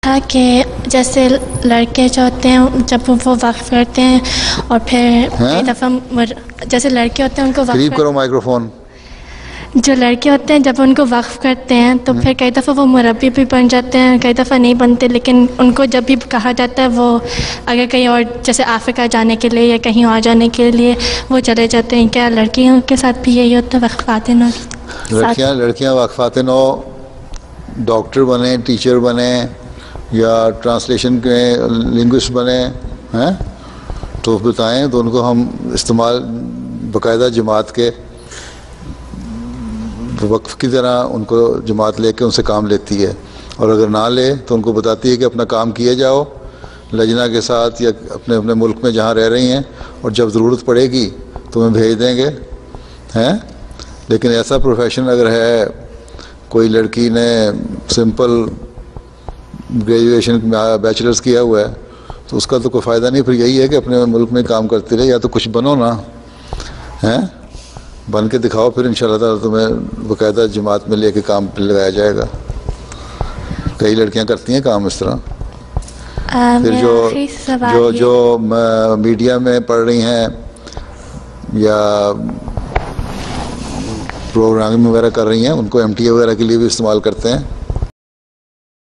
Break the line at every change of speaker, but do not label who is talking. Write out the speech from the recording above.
था कि जैसे लड़के जो होते हैं जब वो वक्फ करते हैं और फिर कई दफ़ा जैसे लड़के होते हैं उनको
करीब करो माइक्रोफोन।
जो लड़के होते हैं जब उनको वक्फ करते हैं तो फिर कई दफ़ा वो मुरब्बी भी बन जाते हैं, कई दफ़ा नहीं बनते, लेकिन उनको जब भी कहा जाता है वो अगर कहीं और जैसे अफ्रीका जाने के लिए या कहीं और जाने के लिए वो चले जाते हैं। क्या लड़कियों के साथ भी यही होता है वक्फ़ात नौ?
लड़कियाँ वक्फ़ात नौ डॉक्टर बने, टीचर बने या ट्रांसलेशन के लिंग्विस्ट बने हैं तो बताएं, तो उनको हम इस्तेमाल बाकायदा जमात के वक्फ की तरह उनको जमात लेके उनसे काम लेती है, और अगर ना ले तो उनको बताती है कि अपना काम किए जाओ लजना के साथ या अपने अपने मुल्क में जहाँ रह रही हैं, और जब ज़रूरत पड़ेगी तुम्हें भेज देंगे हैं। लेकिन ऐसा प्रोफेशन अगर है, कोई लड़की ने सिंपल ग्रेजुएशन बैचलर्स किया हुआ है तो उसका तो कोई फ़ायदा नहीं। फिर यही है कि अपने मुल्क में काम करते रहे, या तो कुछ बनो ना, हैं बन के दिखाओ, फिर इंशाल्लाह ताला तुम्हें बाकायदा जमात में लेके काम पे लगाया जाएगा। कई लड़कियां करती हैं काम इस तरह। फिर जो मीडिया में पढ़ रही हैं या प्रोग्रामिंग वगैरह कर रही हैं, उनको MTA वगैरह के लिए भी इस्तेमाल करते हैं।